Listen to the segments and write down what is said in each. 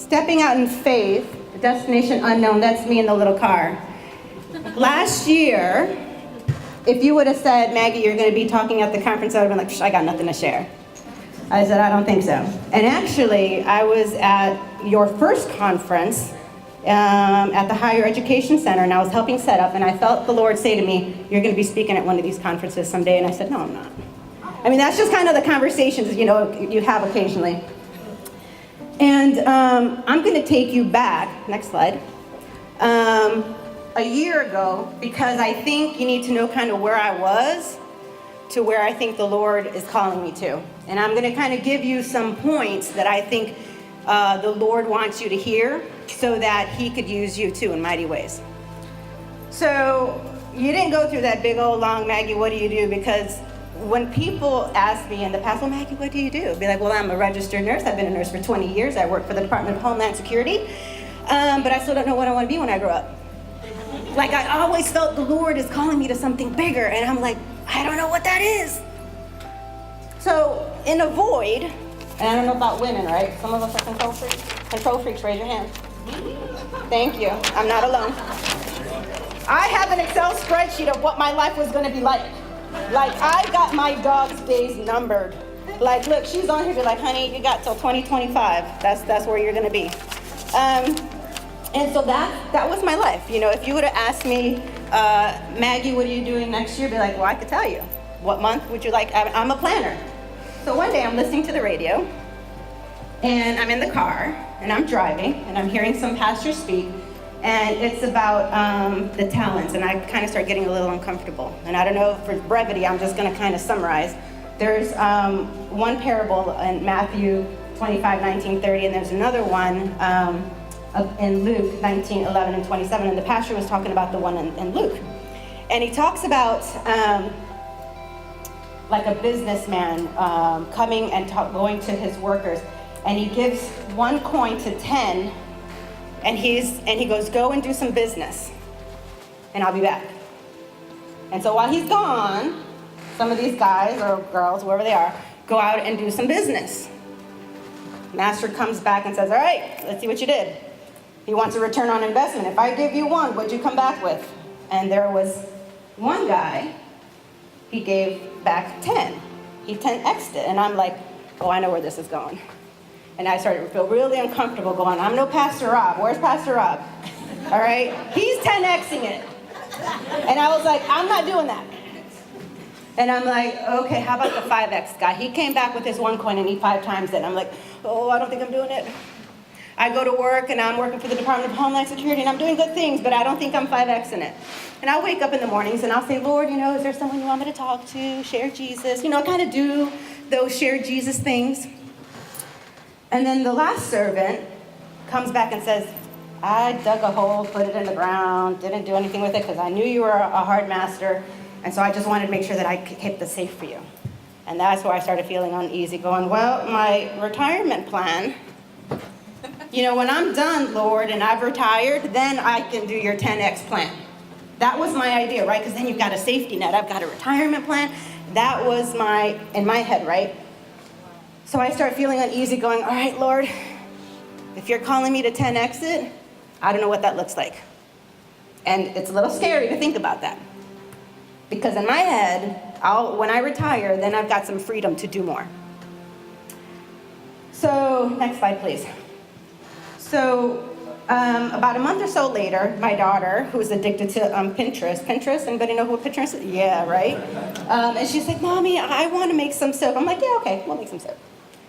stepping out in faith, destination unknown, that's me in the little car. Last year, if you would have said, Maggie, you're going to be talking at the conference, I would have been like, I got nothing to share. I said, I don't think so. And actually, I was at your first conference at the Higher Education Center, and I was helping set up, and I felt the Lord say to me, you're going to be speaking at one of these conferences someday, and I said, no, I'm not. I mean, that's just kind of the conversations, you have occasionally. And I'm going to take you back, next slide, a year ago, because I think you need to know kind of where I was to where I think the Lord is calling me to. And I'm going to kind of give you some points that I think the Lord wants you to hear so that he could use you too in mighty ways. So you didn't go through that big old long, Maggie, what do you do? Because when people ask me in the past, well, Maggie, what do you do? I'd be like, well, I'm a registered nurse. I've been a nurse for 20 years. I work for the Department of Homeland Security. But I still don't know what I want to be when I grow up. Like, I always felt the Lord is calling me to something bigger. And I'm like, I don't know what that is. So in a void, and I don't know about women, right? Some of us are control freaks. Control freaks, raise your hand. Thank you. I'm not alone. I have an Excel spreadsheet of what my life was going to be like. Like, I got my dog's days numbered. Like, look, she's on here, be like, honey, you got till 2025. That's where you're going to be. And so that was my life. If you would have asked me, Maggie, what are you doing next year? I'd be like, well, I could tell you. What month would you like? I'm a planner. So one day I'm listening to the radio, and I'm in the car, and I'm driving, and I'm hearing some pastor speak, and it's about the talents, and I kind of start getting a little uncomfortable. And I don't know, for brevity, I'm just going to kind of summarize. There's one parable in Matthew 25, 19, 30, and there's another one in Luke 19, 11, and 27, and the pastor was talking about the one in Luke. And he talks about like a businessman coming and going to his workers, and he gives 1 coin to 10, and he goes, go and do some business, and I'll be back. And so while he's gone, some of these guys or girls, whoever they are, go out and do some business. Master comes back and says, all right, let's see what you did. He wants a return on investment. If I give you 1, what'd you come back with? And there was one guy, he gave back 10. He 10x'd it. And I'm like, oh, I know where this is going. And I started to feel really uncomfortable going, I'm no Pastor Rob. Where's Pastor Rob? All right? He's 10x'ing it. And I was like, I'm not doing that. And I'm like, okay, how about the 5x guy? He came back with his 1 coin and he 5 times it. And I'm like, oh, I don't think I'm doing it. I go to work and I'm working for the Department of Homeland Security and I'm doing good things, but I don't think I'm 5x'ing it. And I'll wake up in the mornings and I'll say, Lord, is there someone you want me to talk to? Share Jesus. I kind of do those share Jesus things. And then the last servant comes back and says, I dug a hole, put it in the ground, didn't do anything with it because I knew you were a hard master. And so I just wanted to make sure that I kept the safe for you. And that's where I started feeling uneasy, going, well, my retirement plan, when I'm done, Lord, and I've retired, then I can do your 10X plan. That was my idea, right? Because then you've got a safety net. I've got a retirement plan. That was in my head, right? So I start feeling uneasy, going, all right, Lord, if you're calling me to 10X it, I don't know what that looks like. And it's a little scary to think about that. Because in my head, when I retire, then I've got some freedom to do more. So, next slide, please. So, about a month or so later, my daughter, who's addicted to Pinterest, anybody know who Pinterest is? Yeah, right? And she's like, Mommy, I want to make some soap. I'm like, yeah, okay, we'll make some soap.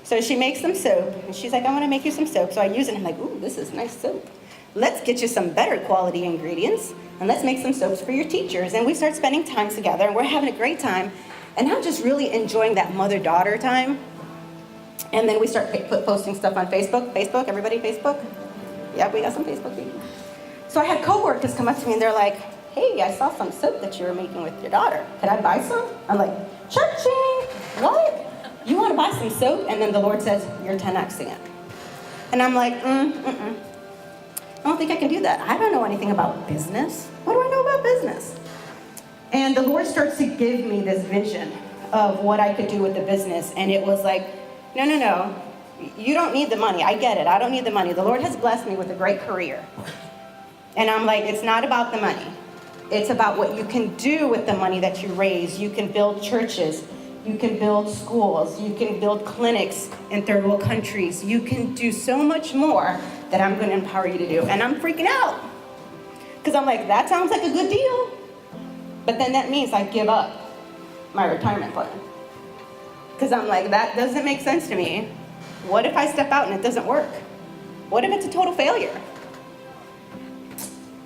So she makes some soap, and she's like, I want to make you some soap. So I use it, and I'm like, ooh, this is nice soap. Let's get you some better quality ingredients, and let's make some soaps for your teachers. And we start spending time together, and we're having a great time. And I'm just really enjoying that mother-daughter time. And then we start posting stuff on Facebook. Facebook, everybody, Facebook? Yeah, we got some Facebook people. So I had coworkers come up to me, and they're like, hey, I saw some soap that you were making with your daughter. Could I buy some? I'm like, cha-ching, what? You want to buy some soap? And then the Lord says, you're 10Xing it. And I'm like, I don't think I can do that. I don't know anything about business. What do I know about business? And the Lord starts to give me this vision of what I could do with the business. And it was like, no. you don't need the money. I get it. I don't need the money. The Lord has blessed me with a great career. And I'm like, it's not about the money. It's about what you can do with the money that you raise. You can build churches. You can build schools. You can build clinics in third world countries. You can do so much more that I'm going to empower you to do. And I'm freaking out. Because I'm like, that sounds like a good deal. But then that means I give up my retirement plan. Because I'm like, that doesn't make sense to me. What if I step out and it doesn't work? What if it's a total failure?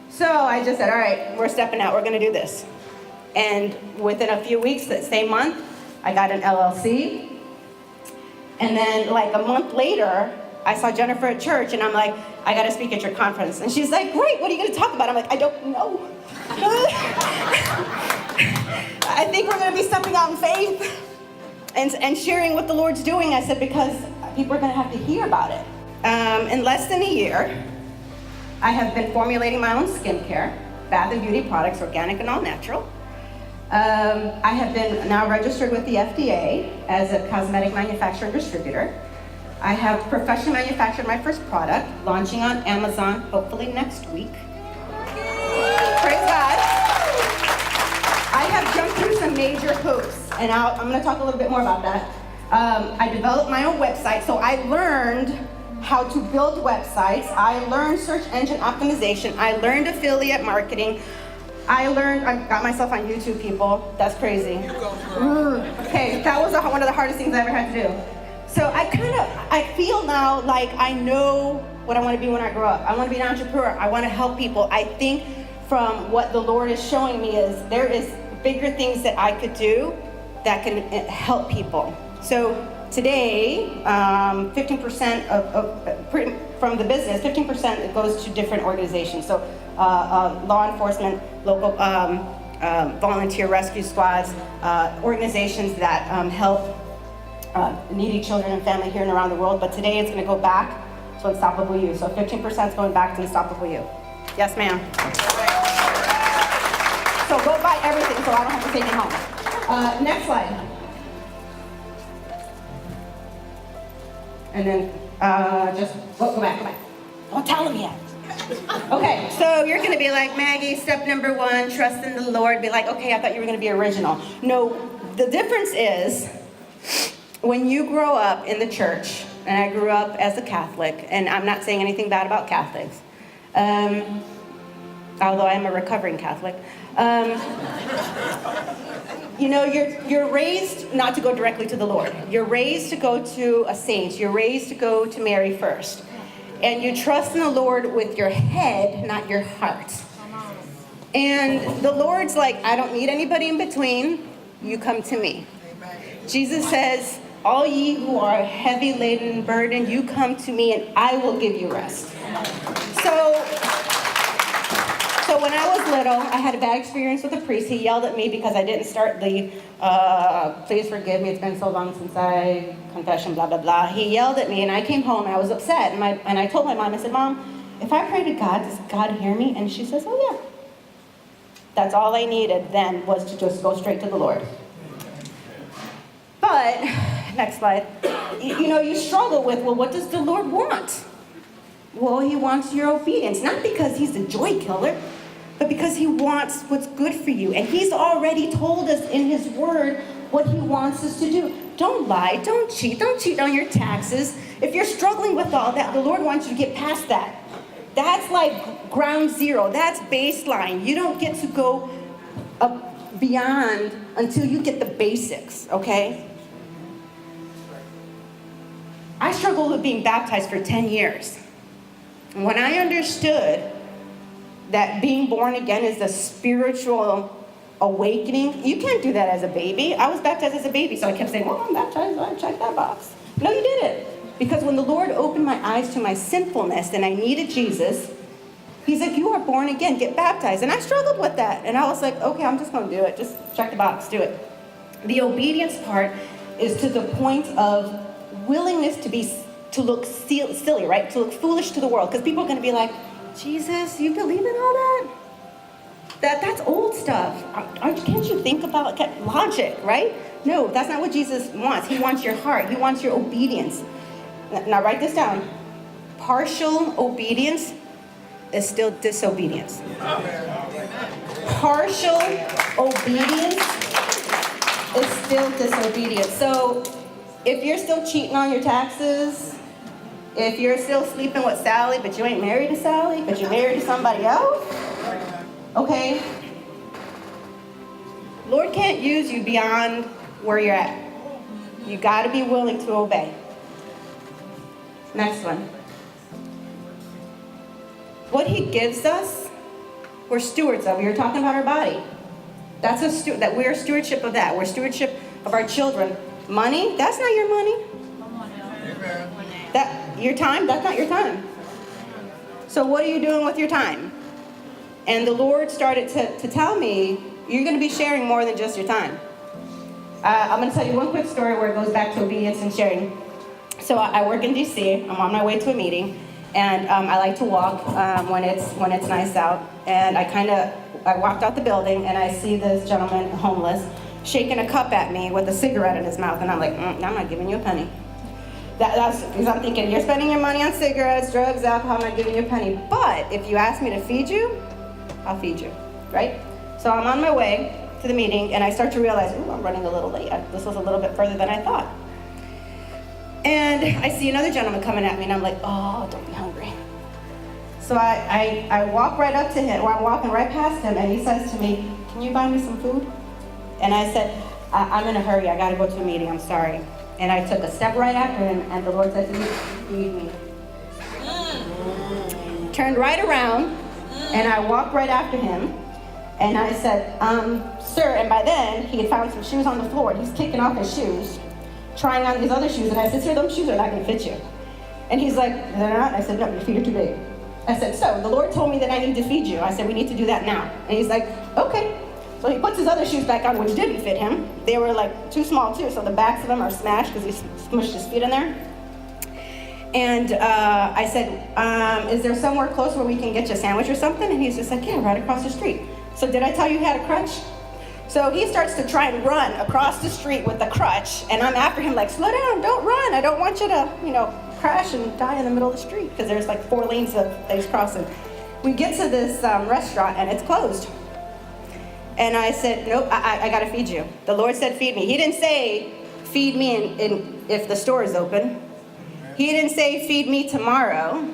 So I just said, all right, we're stepping out. We're going to do this. And within a few weeks, that same month, I got an LLC. And then like a month later, I saw Jennifer at church, and I'm like, I got to speak at your conference. And she's like, great, what are you going to talk about? I'm like, I don't know. I think we're going to be stepping out in faith and sharing what the Lord's doing. I said, because people are going to have to hear about it. In less than a year, I have been formulating my own skincare, bath and beauty products, organic and all natural. I have been now registered with the FDA as a cosmetic manufacturer and distributor. I have professionally manufactured my first product, launching on Amazon, hopefully next week. Praise God. I have jumped through some major hoops, and I'm going to talk a little bit more about that. I developed my own website, so I learned how to build websites. I learned search engine optimization. I learned affiliate marketing. I got myself on YouTube, people. That's crazy. Okay, that was one of the hardest things I ever had to do. So I feel now like I know what I want to be when I grow up. I want to be an entrepreneur. I want to help people. I think from what the Lord is showing me is there is bigger things that I could do that can help people. So today, 15% from the business, 15% goes to different organizations. So law enforcement, local volunteer rescue squads, organizations that help needy children and family here and around the world. But today it's going to go back to Unstoppable You. So 15% is going back to Unstoppable You. Yes, ma'am. So go buy everything so I don't have to take it home. Next slide. And then go back. Don't tell them yet. Okay, so you're going to be like, Maggie, step number 1, trust in the Lord. Be like, okay, I thought you were going to be original. No, the difference is when you grow up in the church, and I grew up as a Catholic, and I'm not saying anything bad about Catholics, although I'm a recovering Catholic. You know, you're raised not to go directly to the Lord. You're raised to go to a saint. You're raised to go to Mary first. And you trust in the Lord with your head, not your heart. And the Lord's like, I don't need anybody in between. You come to me. Jesus says, all ye who are heavy laden and burdened, you come to me and I will give you rest. So when I was little, I had a bad experience with a priest. He yelled at me because I didn't start the, please forgive me, it's been so long since I confession, blah, blah, blah. He yelled at me and I came home and I was upset. And I told my mom, I said, Mom, if I pray to God, does God hear me? And she says, oh yeah. That's all I needed then was to just go straight to the Lord. But, next slide, you struggle with, well, what does the Lord want? Well, he wants your obedience, not because he's a joy killer, but because he wants what's good for you. And he's already told us in his word what he wants us to do. Don't lie, don't cheat on your taxes. If you're struggling with all that, the Lord wants you to get past that. That's like ground zero, that's baseline. You don't get to go up beyond until you get the basics, okay? I struggled with being baptized for 10 years. When I understood that being born again is a spiritual awakening, you can't do that as a baby. I was baptized as a baby, so I kept saying, well, I'm baptized, I checked that box. No, you didn't. Because when the Lord opened my eyes to my sinfulness and I needed Jesus, he's like, you are born again, get baptized. And I struggled with that. And I was like, okay, I'm just going to do it. Just check the box, do it. The obedience part is to the point of willingness to look silly, right? To look foolish to the world. Because people are going to be like, Jesus, you believe in all that? That's old stuff. Can't you think about logic, right? No, that's not what Jesus wants. He wants your heart. He wants your obedience. Now write this down. Partial obedience is still disobedience. Partial obedience is still disobedience. So if you're still cheating on your taxes, if you're still sleeping with Sally, but you ain't married to Sally, but you're married to somebody else, okay? Lord can't use you beyond where you're at. You got to be willing to obey. Next one. What he gives us, we're stewards of. We were talking about our body. That's that we're stewardship of that. We're stewardship of our children. Money, that's not your money. Your time, that's not your time. So what are you doing with your time? And the Lord started to tell me, you're going to be sharing more than just your time. I'm going to tell you one quick story where it goes back to obedience and sharing. So I work in D.C. I'm on my way to a meeting, and I like to walk when it's nice out. And I walked out the building, and I see this gentleman, homeless, shaking a cup at me with a cigarette in his mouth, and I'm like, I'm not giving you a penny. That's because I'm thinking, you're spending your money on cigarettes, drugs, alcohol, I'm not giving you a penny. But if you ask me to feed you, I'll feed you, right? So I'm on my way to the meeting, and I start to realize, I'm running a little late. This was a little bit further than I thought. And I see another gentleman coming at me, and I'm like, oh, don't be hungry. So I walk right up to him, or I'm walking right past him, and he says to me, can you buy me some food? And I said, I'm in a hurry. I got to go to a meeting. I'm sorry. And I took a step right after him, and the Lord said to me, feed me. Turned right around, and I walked right after him. And I said, sir, and by then, he had found some shoes on the floor. He's kicking off his shoes, trying on these other shoes. And I said, sir, those shoes are not going to fit you. And he's like, they're not? I said, no, your feet are too big. I said, so the Lord told me that I need to feed you. I said, we need to do that now. And he's like, okay. So he puts his other shoes back on, which didn't fit him. They were like too small too, so the backs of them are smashed because he smushed his feet in there. And I said, is there somewhere close where we can get you a sandwich or something? And he's just like, yeah, right across the street. So did I tell you he had a crutch? So he starts to try and run across the street with a crutch, and I'm after him like, slow down, don't run. I don't want you to, crash and die in the middle of the street, because there's like 4 lanes that he's crossing. We get to this restaurant, and it's closed. And I said, nope, I gotta feed you. The Lord said, feed me. He didn't say, feed me if the store is open. He didn't say, feed me tomorrow.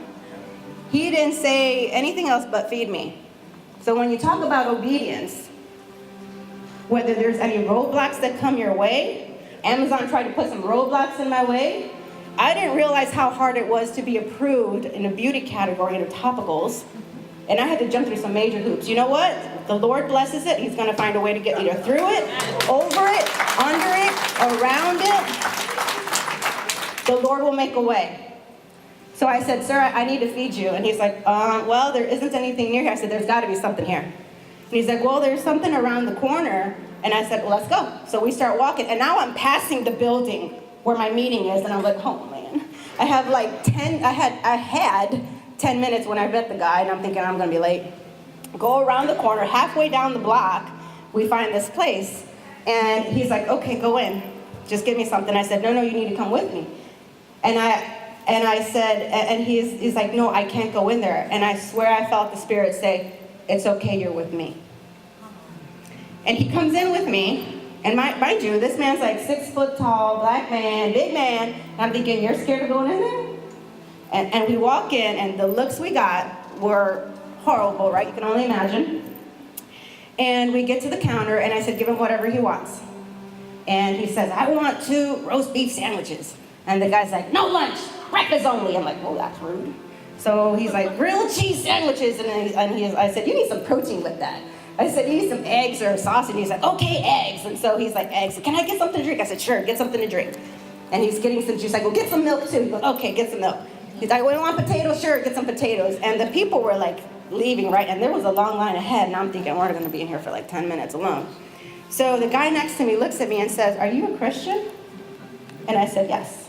He didn't say anything else but feed me. So when you talk about obedience, whether there's any roadblocks that come your way, Amazon tried to put some roadblocks in my way. I didn't realize how hard it was to be approved in a beauty category of topicals. And I had to jump through some major hoops. You know what? The Lord blesses it. He's going to find a way to get either through it, over it, under it, around it. The Lord will make a way. So I said, sir, I need to feed you. And he's like, well, there isn't anything near here. I said, there's got to be something here. And he's like, well, there's something around the corner. And I said, well, let's go. So we start walking. And now I'm passing the building where my meeting is. And I'm like, oh, man. I have like I had 10 minutes when I met the guy, and I'm thinking I'm going to be late. Go around the corner, halfway down the block, we find this place, and he's like, okay, go in. Just give me something. I said, no, you need to come with me. And I said, and he's like, no, I can't go in there. And I swear I felt the Spirit say, it's okay, you're with me. And he comes in with me, and mind you, this man's like 6 foot tall, black man, big man. And I'm thinking, you're scared of going in there? And we walk in, and the looks we got were horrible, right? You can only imagine. And we get to the counter, and I said, give him whatever he wants. And he says, I want 2 roast beef sandwiches. And the guy's like, no lunch, breakfast only. I'm like, well, that's rude. So he's like, grilled cheese sandwiches. I said, you need some protein with that. I said, you need some eggs or sausage. And he's like, okay, eggs. And so he's like, eggs. Can I get something to drink? I said, sure, get something to drink. And he's getting some juice. I go, get some milk too. He goes, okay, get some milk. He's like, we want potatoes, sure, get some potatoes. And the people were like leaving, right? And there was a long line ahead, and I'm thinking, we're gonna be in here for like 10 minutes alone. So the guy next to me looks at me and says, are you a Christian? And I said, yes.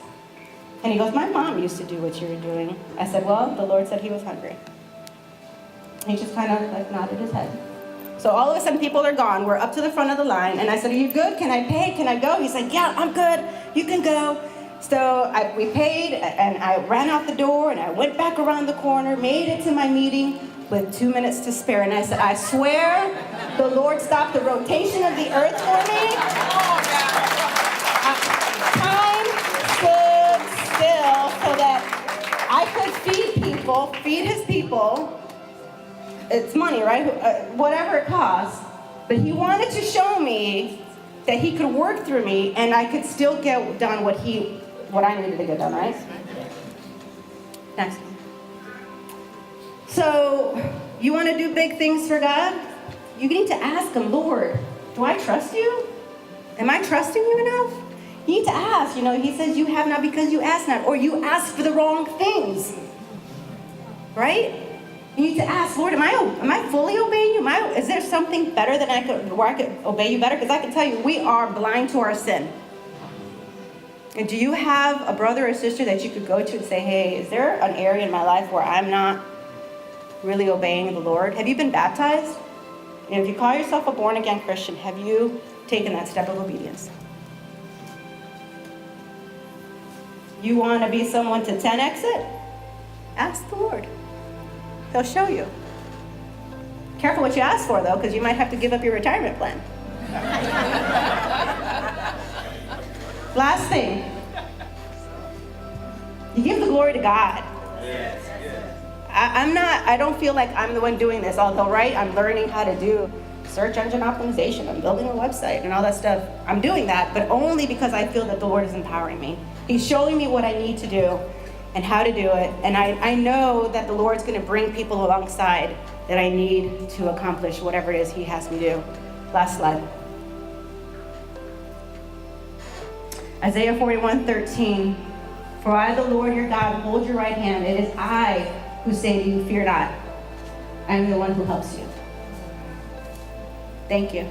And he goes, my mom used to do what you were doing. I said, well, the Lord said he was hungry. And he just kind of like nodded his head. So all of a sudden, people are gone. We're up to the front of the line, and I said, are you good? Can I pay? Can I go? He's like, yeah, I'm good. You can go. So we paid, and I ran out the door, and I went back around the corner, made it to my meeting with 2 minutes to spare. And I said, I swear the Lord stopped the rotation of the earth for me. Time stood still so that I could feed his people. It's money, right? Whatever it costs. But he wanted to show me that he could work through me, and I could still get done what I needed to get done, right? Next. So, you want to do big things for God? You need to ask him, Lord, do I trust you? Am I trusting you enough? You need to ask. He says you have not because you ask not, or you ask for the wrong things. Right? You need to ask, Lord, am I fully obeying you? Is there something better where I could obey you better? Because I can tell you, we are blind to our sin. And do you have a brother or sister that you could go to and say, hey, is there an area in my life where I'm not really obeying the Lord? Have you been baptized? And if you call yourself a born-again Christian, have you taken that step of obedience? You want to be someone to 10x it? Ask the Lord. He'll show you. Careful what you ask for, though, because you might have to give up your retirement plan. Last thing. You give the glory to God. I don't feel like I'm the one doing this, although, right, I'm learning how to do search engine optimization. I'm building a website and all that stuff. I'm doing that, but only because I feel that the Lord is empowering me. He's showing me what I need to do and how to do it. And I know that the Lord's going to bring people alongside that I need to accomplish whatever it is he has me do. Last slide. Isaiah 41:13. For I, the Lord your God, hold your right hand. It is I who say to you, fear not. I am the one who helps you. Thank you.